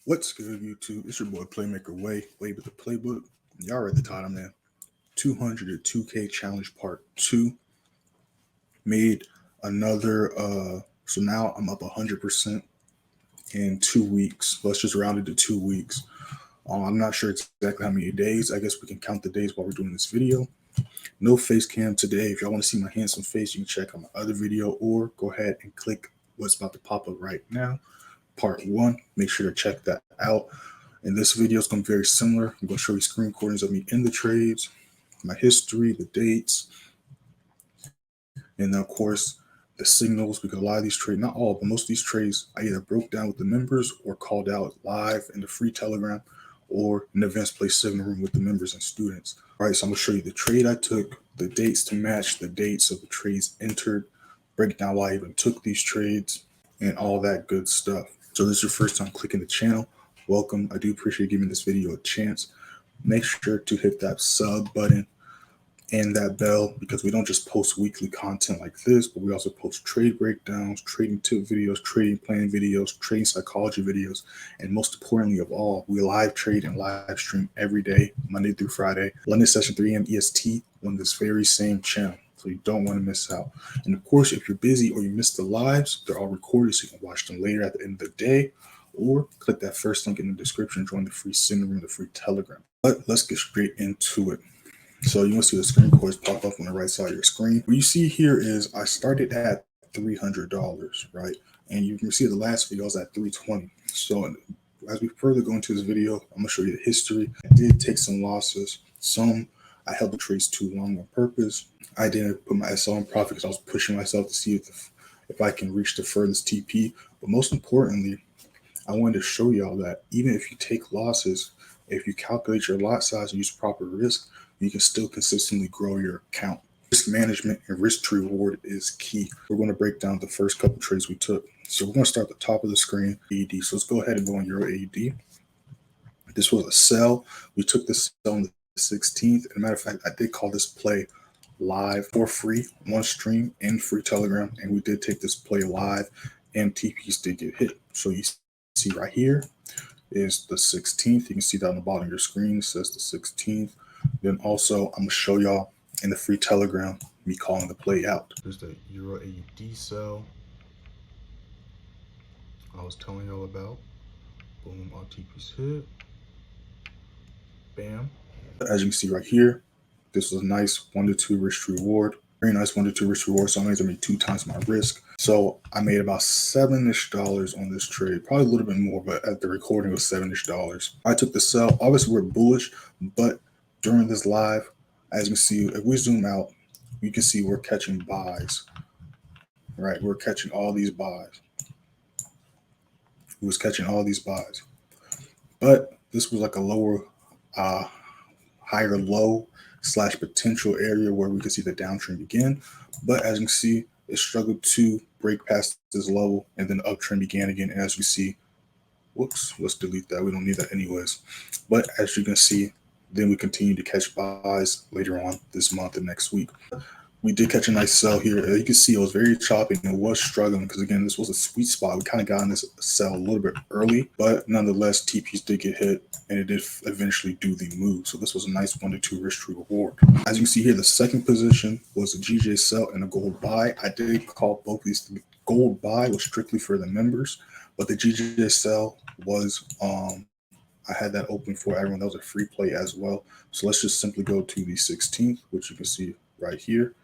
What's good, YouTube? It's your boy Playmaker Way with the playbook. Y'all read the title, man. 200 to 2K challenge part 2. Made another so now I'm up 100% in 2 weeks. Let's just round it to 2 weeks. I'm not sure exactly how many days. I guess we can count the days while we're doing this video. No face cam today. If y'all want to see my handsome face, you can check out my other video or go ahead and click what's about to pop up right now. Part 1. Make sure to check that out. And this video is going to be very similar. I'm going to show you screen recordings of me in the trades, my history, the dates, and then of course the signals, because a lot of these trades, not all, but most of these trades, I either broke down with the members or called out live in the free Telegram or in the events play signal room with the members and students. All right, so I'm going to show you the trade I took, the dates to match the dates of the trades entered, break down why I even took these trades, and all that good stuff. So this is your first time clicking the channel. Welcome. I do appreciate giving this video a chance. Make sure to hit that sub button and that bell, because we don't just post weekly content like this, but we also post trade breakdowns, trading tip videos, trading plan videos, trading psychology videos, and most importantly of all, we live trade and live stream every day, Monday through Friday, London session 3 a.m. EST on this very same channel. So you don't want to miss out. And of course, if you're busy or you missed the lives, they're all recorded so you can watch them later at the end of the day, or click that first link in the description, join the free signal room, the free Telegram. But let's get straight into it. So you want to see the screen recordings pop up on the right side of your screen. What you see here is I started at $300, right? And you can see the last video I was at $320. So as we further go into this video, I'm going to show you the history. I did take some losses. Some I held the trades too long on purpose. I didn't put my SL in profit because I was pushing myself to see if I can reach the furthest TP. But most importantly, I wanted to show y'all that even if you take losses, if you calculate your lot size and use proper risk, you can still consistently grow your account. Risk management and risk to reward is key. We're going to break down the first couple trades we took. So we're going to start at the top of the screen, AED. So let's go ahead and go on Euro AED. This was a sell. We took this sell on the 16th. As a matter of fact, I did call this play live for free on stream and free Telegram, and we did take this play live, and TPs did get hit. So you see right here is the 16th. You can see that on the bottom of your screen. It says the 16th. Then also, I'm going to show y'all in the free Telegram me calling the play out. There's the Euro AUD sell I was telling y'all about. Boom, all TPs hit. Bam. As you can see right here, this was a nice 1 to 2 risk reward. Very nice 1 to 2 risk reward. So I made 2 times my risk. So I made about $7-ish on this trade, probably a little bit more, but at the recording it was $7-ish. I took the sell. Obviously, we're bullish, but during this live, as you can see, if we zoom out, you can see we're catching buys, right? We're catching all these buys. We was catching all these buys, but this was like a lower, higher low / potential area where we could see the downtrend begin. But as you can see, it struggled to break past this level, and then the uptrend began again. And as you see, whoops, let's delete that. We don't need that anyways. But as you can see, then we continue to catch buys later on this month and next week. We did catch a nice sell here. You can see it was very choppy and it was struggling because, again, this was a sweet spot. We kind of got in this sell a little bit early, but nonetheless, TPs did get hit and it did eventually do the move. So this was a nice 1 to 2 risk to reward. As you can see here, the second position was a GJ sell and a gold buy. I did call both of these. The gold buy was strictly for the members, but the GJ sell was I had that open for everyone. That was a free play as well. So let's just simply go to the 16th, which you can see right here.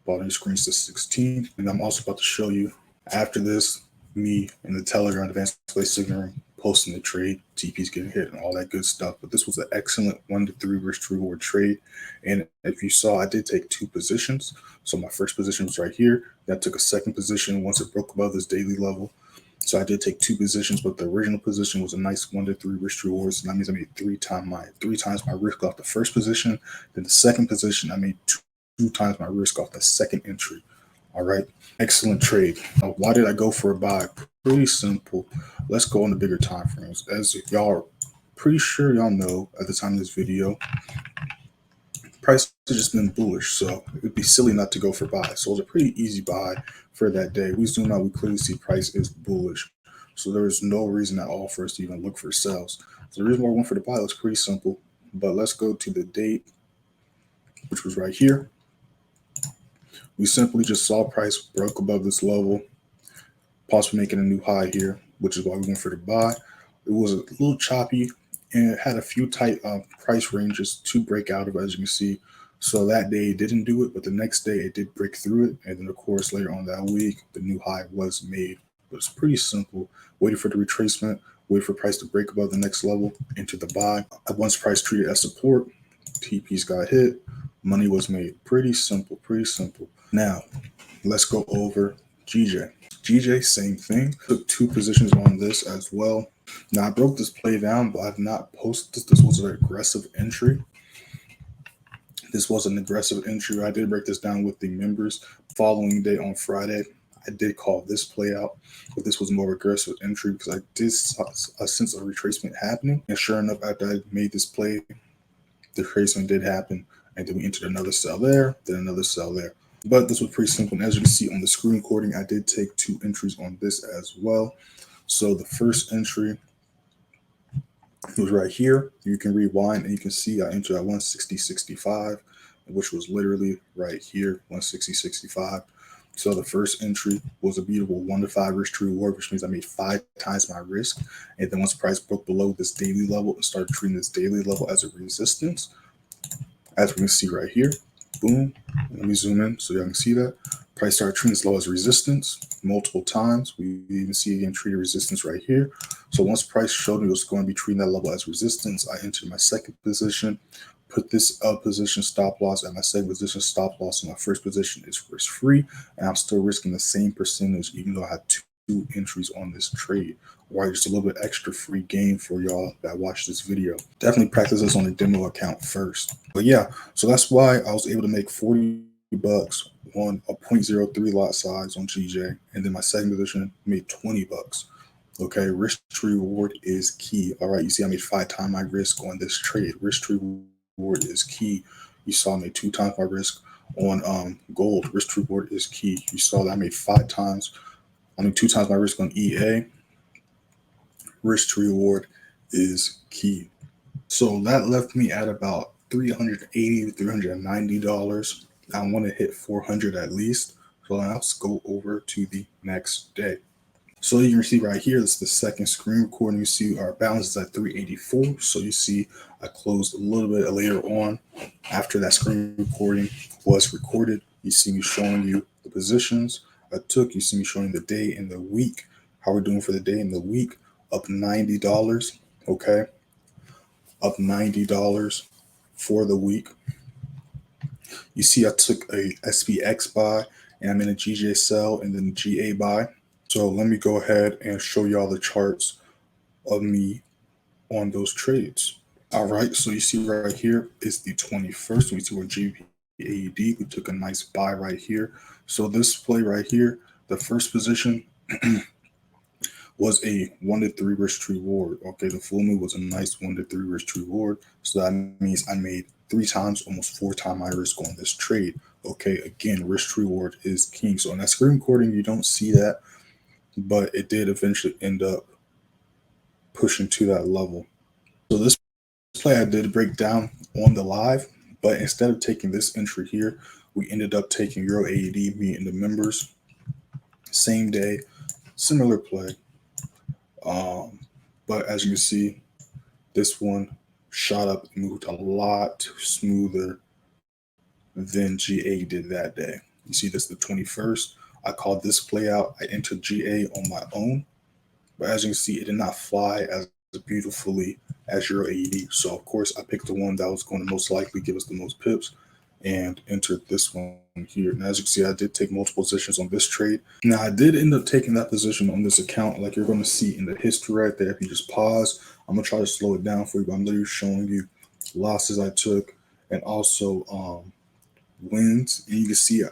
Bottom of the screen is the 16th. And I'm also about to show you after this, me in the Telegram advanced play signal room posting the trade, TPs getting hit and all that good stuff. But this was an excellent 1 to 3 risk to reward trade. And if you saw, I did take 2 positions. So my first position was right here. Then I took a second position once it broke above this daily level. So I did take 2 positions, but the original position was a nice 1 to 3 risk rewards. And that means I made 3 times my risk off the first position. Then the second position, I made 2 times my risk off the second entry. All right, excellent trade. Now, why did I go for a buy? Pretty simple. Let's go on the bigger time frames. As y'all are pretty sure y'all know at the time of this video, price has just been bullish, so it would be silly not to go for buy. So it was a pretty easy buy for that day. We zoom out, we clearly see price is bullish. So there was no reason at all for us to even look for sales. So the reason why I went for the buy was pretty simple. But let's go to the date, which was right here. We simply just saw price broke above this level, possibly making a new high here, which is why we went for the buy. It was a little choppy and it had a few tight price ranges to break out of, as you can see. So that day it didn't do it, but the next day it did break through it. And then, of course, later on that week, the new high was made. But it's pretty simple. Waited for the retracement, wait for price to break above the next level, enter the buy. Once price treated as support, TPs got hit, money was made. Pretty simple, pretty simple. Now, let's go over GJ. GJ, same thing. Took 2 positions on this as well. Now, I broke this play down, but I've not posted this. This was an aggressive entry. This was an aggressive entry. I did break this down with the members. Following day on Friday, I did call this play out, but this was more aggressive entry because I did sense a retracement happening. And sure enough, after I made this play, the retracement did happen. And then we entered another sell there, then another sell there. But this was pretty simple. And as you can see on the screen recording, I did take 2 entries on this as well. So the first entry was right here. You can rewind and you can see I entered at 160.65, which was literally right here, 160.65. So the first entry was a beautiful 1 to 5 risk to reward, which means I made 5 times my risk. And then once price broke below this daily level, it started treating this daily level as a resistance. As we can see right here, boom. Let me zoom in so y'all can see that. Price started treating this low as resistance multiple times. We even see again treated resistance right here. So once price showed me it was going to be treating that level as resistance, I entered my second position, put this position stop loss at my second position stop loss, and my first position is risk free, and I'm still risking the same percentage even though I had 2 entries on this trade. Right, just a little bit extra free game for y'all that watch this video. Definitely practice this on a demo account first. But yeah, so that's why I was able to make 40 bucks on a 0.03 lot size on GJ, and then my second position made 20 bucks. Okay, risk to reward is key. All right, you see I made 5 times my risk on this trade. Risk to reward is key. You saw I made 2 times my risk on gold. Risk to reward is key. You saw that I made 2 times my risk on EA. Risk to reward is key. So that left me at about $380 to $390. I want to hit 400 at least. So let's go over to the next day. So you can see right here, this is the second screen recording. You see our balance is at 384. So you see I closed a little bit later on after that screen recording was recorded. You see me showing you the positions I took. You see me showing the day and the week, how we're doing for the day and the week. Up $90, okay? Up $90 for the week. You see I took a SPX buy, and I'm in a GJ sell and then GA buy. So let me go ahead and show y'all the charts of me on those trades. All right, so you see right here is the 21st. We see we're GBAUD. We took a nice buy right here. So this play right here, the first position was a 1 to 3 risk to reward. Okay, the full move was a nice 1 to 3 risk to reward. So that means I made 3 times, almost 4 times my risk on this trade. Okay, again, risk to reward is king. So in that screen recording, you don't see that, but it did eventually end up pushing to that level. So this play I did break down on the live, but instead of taking this entry here, we ended up taking Euro AUD, me and the members. Same day, similar play. But as you can see, this one shot up and moved a lot smoother than GA did that day. You see this the 21st. I called this play out. I entered GA on my own. But as you can see, it did not fly as beautifully as Euro AUD. So of course I picked the one that was going to most likely give us the most pips and entered this one here. And as you can see, I did take multiple positions on this trade. Now I did end up taking that position on this account, like you're going to see in the history right there. If you just pause, I'm gonna try to slow it down for you, but I'm literally showing you losses I took and also wins. And you can see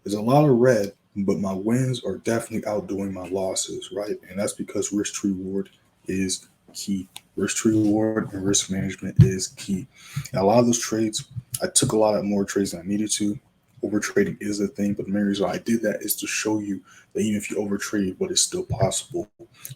there's a lot of red, but my wins are definitely outdoing my losses, right? And that's because risk to reward is key. Risk to reward and risk management is key. Now, a lot of those trades, I took a lot more trades than I needed to. overtrading is a thing, but the main reason I did that is to show you that even if you overtrade, what is still possible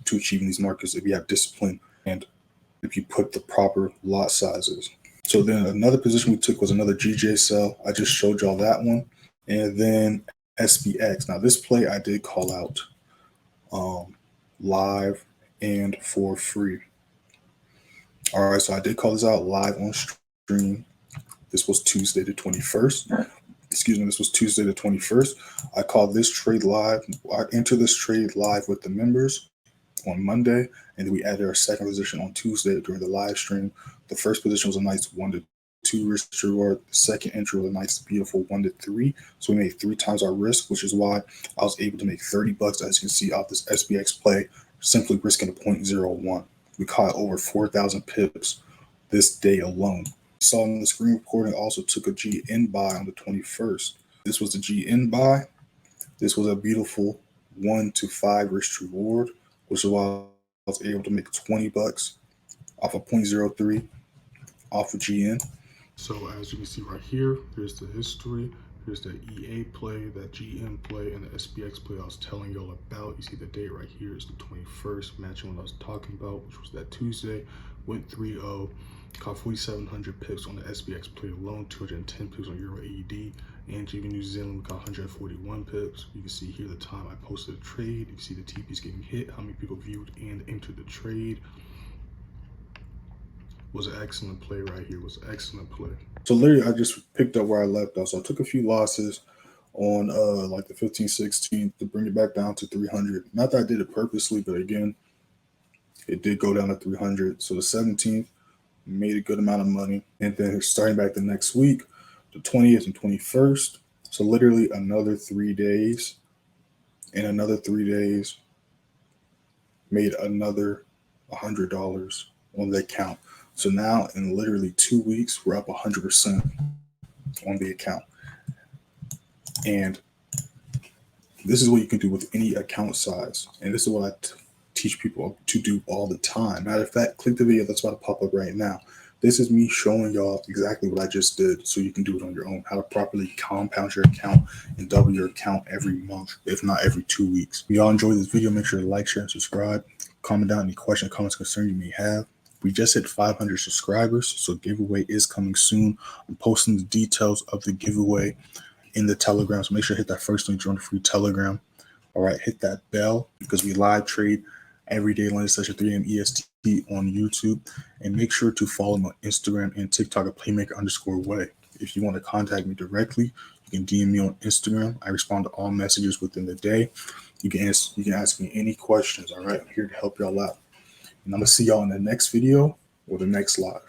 to achieve in these markets if you have discipline and if you put the proper lot sizes. So then another position we took was another GJ sell. I just showed y'all that one. And then SPX. Now this play I did call out live and for free. All right, so I did call this out live on stream. This was Tuesday the 21st. Excuse me, this was Tuesday the 21st. I called this trade live. I entered this trade live with the members on Monday, and then we added our second position on Tuesday during the live stream. The first position was a nice 1 to 2 risk to reward. The second entry was a nice, beautiful 1 to 3. So we made 3 times our risk, which is why I was able to make $30, as you can see, off this SPX play, simply risking a 0.01. We caught over 4,000 pips this day alone. We saw in the screen recording also took a GN buy on the 21st. This was the GN buy. This was a beautiful 1 to 5 risk reward, which is why I was able to make $20 off of 0.03 off of GN. So as you can see right here, here's the history. Here's the EA play, that GN play, and the SPX play I was telling y'all about. You see the date right here is the 21st, matching what I was talking about, which was that Tuesday. Went 3-0, caught 4,700 pips on the SPX play alone, 210 pips on Euro AED, and GB New Zealand, we got 141 pips. You can see here the time I posted a trade. You can see the TPs getting hit, how many people viewed and entered the trade. Was an excellent play right here. Was an excellent play. So literally, I just picked up where I left off. So I took a few losses on like the 15th, 16th to bring it back down to 300. Not that I did it purposely, but again, it did go down to 300. So the 17th made a good amount of money, and then starting back the next week, the 20th and 21st. So literally another 3 days, and another 3 days made another $100 on the account. So now in literally 2 weeks, we're up 100% on the account. And this is what you can do with any account size. And this is what I teach people to do all the time. Matter of fact, click the video that's about to pop up right now. This is me showing y'all exactly what I just did so you can do it on your own, how to properly compound your account and double your account every month, if not every 2 weeks. If y'all enjoyed this video, make sure to like, share, and subscribe. Comment down any questions, comments, concerns you may have. We just hit 500 subscribers, so giveaway is coming soon. I'm posting the details of the giveaway in the Telegram, so make sure to hit that first link, join the free Telegram. All right, hit that bell because we live trade every day, London session 3 a.m. EST on YouTube. And make sure to follow me on Instagram and TikTok at playmaker_way. If you want to contact me directly, you can DM me on Instagram. I respond to all messages within the day. You can ask me any questions. All right, I'm here to help y'all out. And I'm going to see y'all in the next video or the next live.